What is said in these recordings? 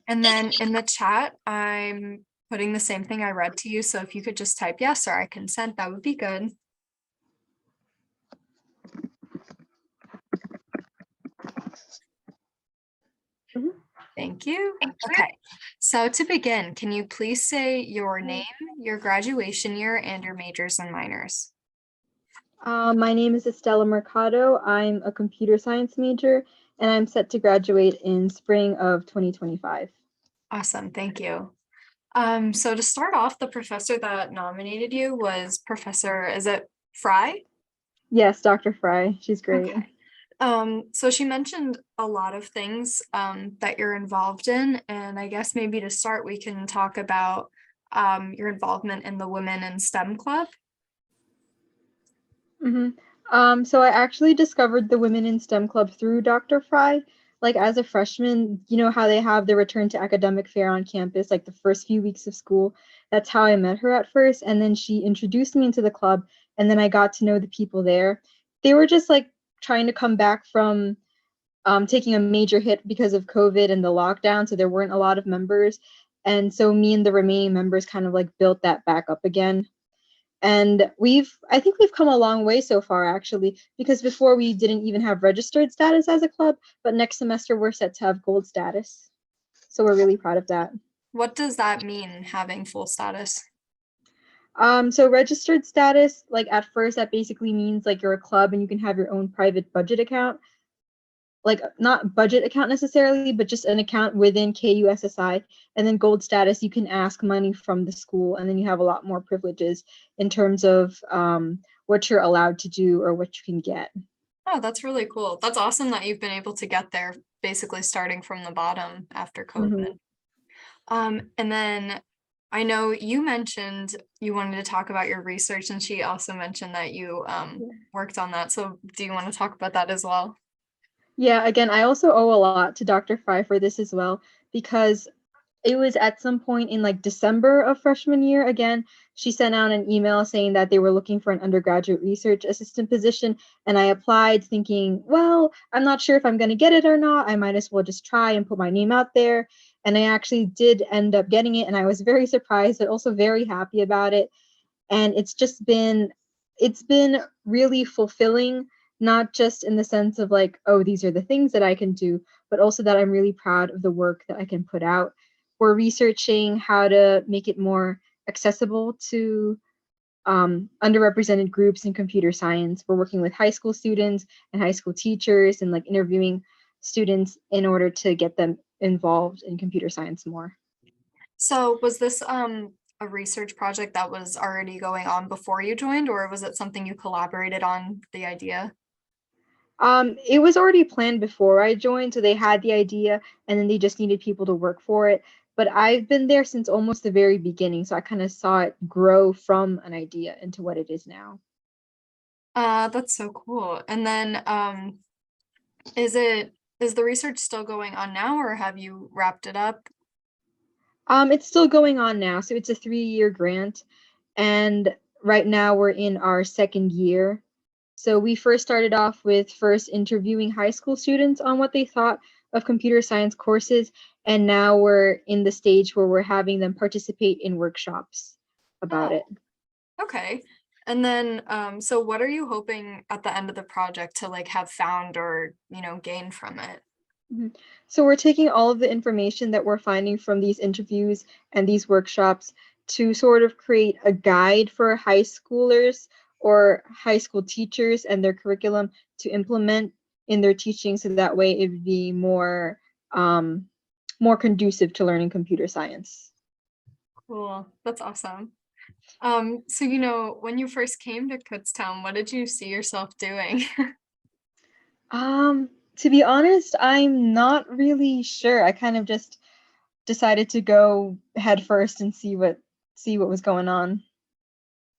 And then in the chat, I'm putting the same thing I read to you. So if you could just type yes or I consent, that would be good. Thank you. Okay, so to begin, can you please say your name, your graduation year, and your majors and minors? My name is Estella Mercado. I'm a computer science major, and I'm set to graduate in spring of 2025. Awesome, thank you. So to start off, the professor that nominated you was Professor, is it Fry? Yes, Dr. Fry. She's great. Okay. So she mentioned a lot of things that you're involved in, and I guess maybe to start, we can talk about your involvement in the Women in STEM Club. So I actually discovered the Women in STEM Club through Dr. Fry. Like as a freshman, you know how they have the return to academic fair on campus, like the first few weeks of school. That's how I met her at first. And then she introduced me into the club, and then I got to know the people there. They were just like trying to come back from taking a major hit because of COVID and the lockdown. So there weren't a lot of members. And so me and the remaining members kind of like built that back up again. And I think we've come a long way so far, actually, because before we didn't even have registered status as a club, but next semester we're set to have gold status. So we're really proud of that. What does that mean, having full status? So registered status, like at first, that basically means like you're a club and you can have your own private budget account. Like not budget account necessarily, but just an account within KUSSI. And then gold status, you can ask money from the school, and then you have a lot more privileges in terms of what you're allowed to do or what you can get. Oh, that's really cool. That's awesome that you've been able to get there, basically starting from the bottom after COVID. And then I know you mentioned you wanted to talk about your research, and she also mentioned that you worked on that. So do you want to talk about that as well? Yeah, again, I also owe a lot to Dr. Fry for this as well, because it was at some point in like December of freshman year. Again, she sent out an email saying that they were looking for an undergraduate research assistant position. And I applied thinking, well, I'm not sure if I'm going to get it or not. I might as well just try and put my name out there. And I actually did end up getting it. And I was very surprised, but also very happy about it. And it's been really fulfilling, not just in the sense of like, oh, these are the things that I can do, but also that I'm really proud of the work that I can put out. We're researching how to make it more accessible to underrepresented groups in computer science. We're working with high school students and high school teachers and like interviewing students in order to get them involved in computer science more. So was this a research project that was already going on before you joined, or was it something you collaborated on the idea? It was already planned before I joined, so they had the idea and then they just needed people to work for it. But I've been there since almost the very beginning, so I kind of saw it grow from an idea into what it is now. That's so cool. And then is the research still going on now, or have you wrapped it up? It's still going on now, so it's a 3-year grant, and right now we're in our second year. So we first started off with first interviewing high school students on what they thought of computer science courses, and now we're in the stage where we're having them participate in workshops about it. Okay. And then so what are you hoping at the end of the project to like have found or, gain from it? So we're taking all of the information that we're finding from these interviews and these workshops to sort of create a guide for high schoolers or high school teachers and their curriculum to implement in their teaching, so that way it would be more conducive to learning computer science. Cool. That's awesome. So when you first came to Kutztown, what did you see yourself doing? To be honest, I'm not really sure. I kind of just decided to go head first and see what was going on.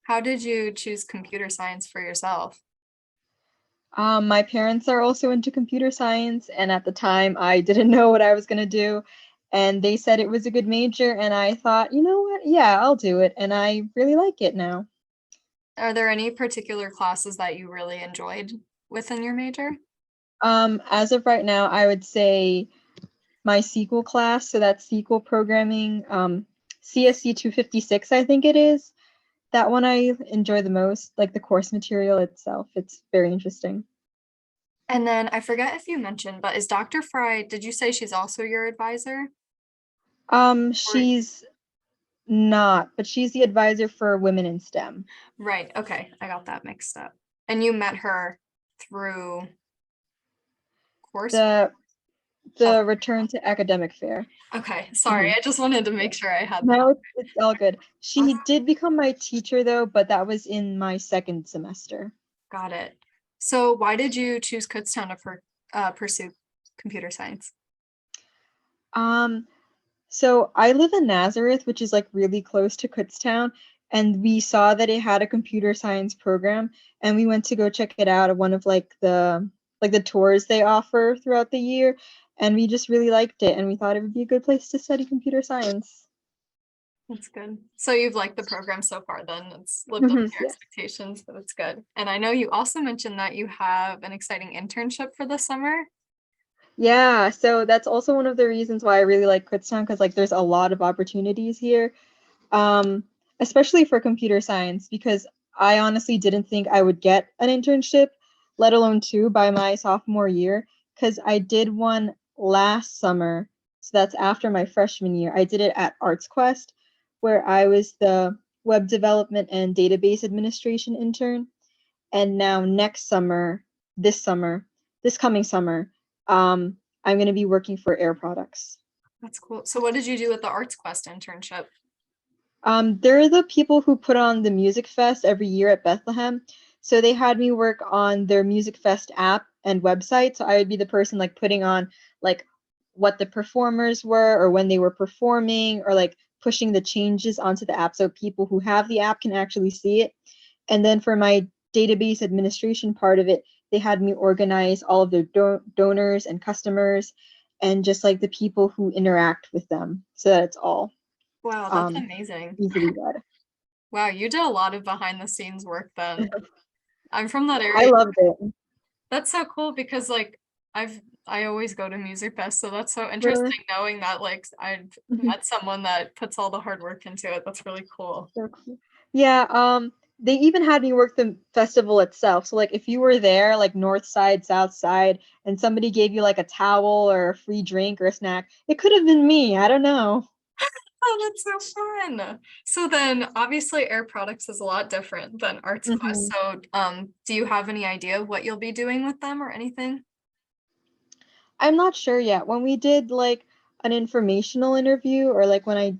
How did you choose computer science for yourself? My parents are also into computer science, and at the time I didn't know what I was going to do. And they said it was a good major, and I thought, you know what? Yeah, I'll do it. And I really like it now. Are there any particular classes that you really enjoyed within your major? As of right now, I would say my SQL class. So that's SQL programming, CSC 256, I think it is. That one I enjoy the most, like the course material itself. It's very interesting. And then I forget if you mentioned, but is Dr. Fry, did you say she's also your advisor? Or She's not, but she's the advisor for women in STEM. right, okay, I got that mixed up. And you met her through course? The Oh, the return to academic fair. okay, sorry, Mhm. I just wanted to make sure I had that. No, it's all good. She Awesome. did become my teacher though, but that was in my second semester. Got it. So why did you choose Kutztown to pursue computer science? Um, so I live in Nazareth, which is like really close to Kutztown, and we saw that it had a computer science program, and we went to go check it out at one of like the tours they offer throughout the year, and we just really liked it, and we thought it would be a good place to study computer science. That's good. So you've liked the program so far then. It's lived up to Mhm, your yes. expectations, so that's good. And I know you also mentioned that you have an exciting internship for the summer. Yeah, so that's also one of the reasons why I really like Kutztown because like there's a lot of opportunities here, um, especially for computer science because I honestly didn't think I would get an internship, let alone two, by my sophomore year because I did one last summer. So that's after my freshman year. I did it at ArtsQuest, where I was the web development and database administration intern. And now next summer, this summer, this coming summer, I'm going to be working for Air Products. That's cool. So what did you do with the Arts Quest internship? They're the people who put on the Music Fest every year at Bethlehem. So they had me work on their Music Fest app and website. So I would be the person like putting on like what the performers were or when they were performing or like pushing the changes onto the app so people who have the app can actually see it. And then for my database administration part of it, they had me organize all of their donors and customers and just like the people who interact with them so that it's all Wow, that's um, amazing. easily read. Wow, you did a lot of behind the scenes work then. I'm from that I area. loved it. That's so cool because like I always go to Music Fest, so that's so Really? interesting knowing that like I've Mhm. met someone that puts all the hard work into it. That's really cool. So cool. Yeah, they even had me work the festival itself. So like if you were there, like north side, south side, and somebody gave you like a towel or a free drink or a snack, it could have been me. I don't know. Oh, that's so fun. So then obviously Air Products is a lot different than Arts Quest. Mhm. So do you have any idea of what you'll be doing with them or anything? I'm not sure yet. When we did like an informational interview or like when I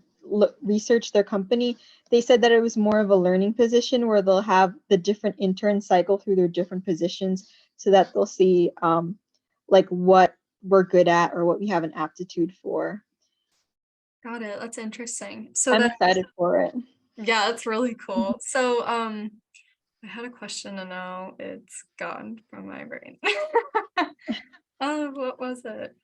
researched their company, they said that it was more of a learning position where they'll have the different interns cycle through their different positions so that they'll see like what we're good at or what we have an aptitude for. Got it. That's interesting. So I'm then excited for it. yeah, that's really cool. So I had a question to know. It's gone from my brain. What was it?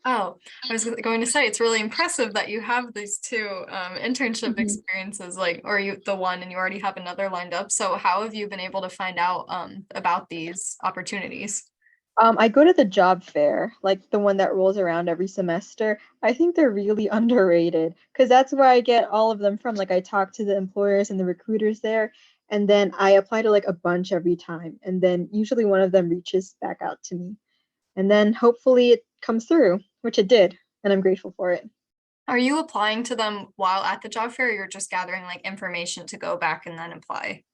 Oh, I was going to say it's really impressive that you have these two internship Mhm. experiences, like, or you the one and you already have another lined up. So how have you been able to find out about these opportunities? I go to the job fair, like the one that rolls around every semester. I think they're really underrated because that's where I get all of them from. Like I talk to the employers and the recruiters there, and then I apply to like a bunch every time. And then usually one of them reaches back out to me. And then hopefully it comes through, which it did, and I'm grateful for it. Are you applying to them while at the job fair, or you're just gathering like information to go back and then apply?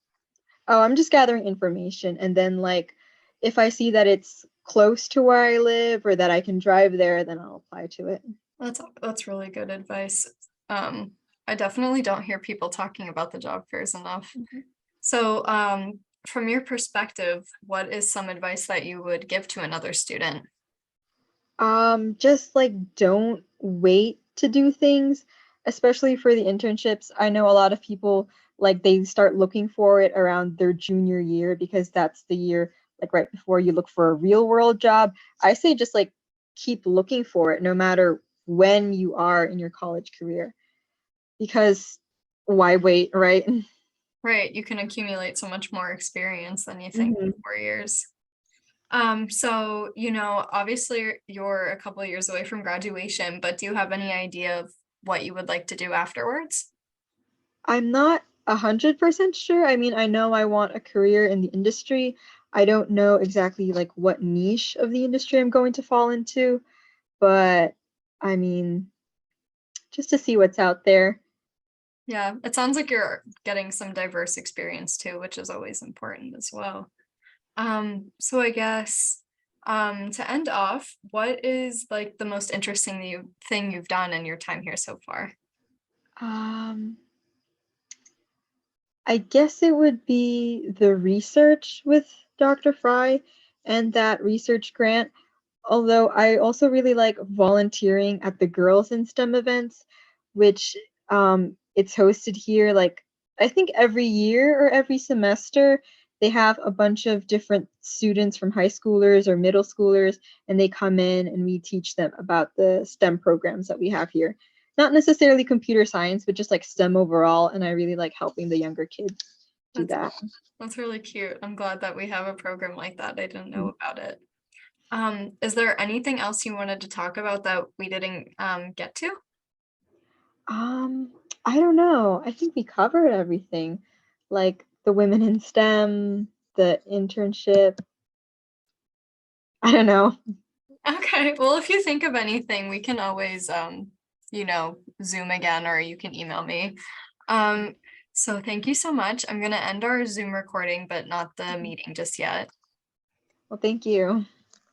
Oh, I'm just gathering information, and then like if I see that it's close to where I live or that I can drive there, then I'll apply to it. That's really good advice. Um, I definitely don't hear people talking about the job fairs enough. So, from your perspective, what is some advice that you would give to another student? Just like don't wait to do things, especially for the internships. I know a lot of people like they start looking for it around their junior year because that's the year like right before you look for a real world job. I say just like keep looking for it no matter when you are in your college career because why wait, right? Right, you can accumulate so much more experience than you think in Mhm. 4 years. So, you know, obviously you're a couple of years away from graduation, but do you have any idea of what you would like to do afterwards? I'm not 100% sure. I mean, I know I want a career in the industry. I don't know exactly like what niche of the industry I'm going to fall into, but I mean, just to see what's out there. Yeah, it sounds like you're getting some diverse experience too, which is always important as well. So I guess to end off, what is like the most interesting thing you've done in your time here so far? Um, I guess it would be the research with Dr. Fry and that research grant. Although I also really like volunteering at the Girls in STEM events, which it's hosted here like I think every year or every semester. They have a bunch of different students from high schoolers or middle schoolers, and they come in and we teach them about the STEM programs that we have here. Not necessarily computer science, but just like STEM overall. And I really like helping the younger kids do That's that. that's really cute. I'm glad that we have a program like that. I didn't know about it. Is there anything else you wanted to talk about that we didn't get to? Um, I don't know. I think we covered everything, like the women in STEM, the internship. I don't know. Okay. Well, if you think of anything, we can always you know, Zoom again or you can email me. Um, so thank you so much. I'm gonna end our Zoom recording, but not the meeting just yet. Well, thank you.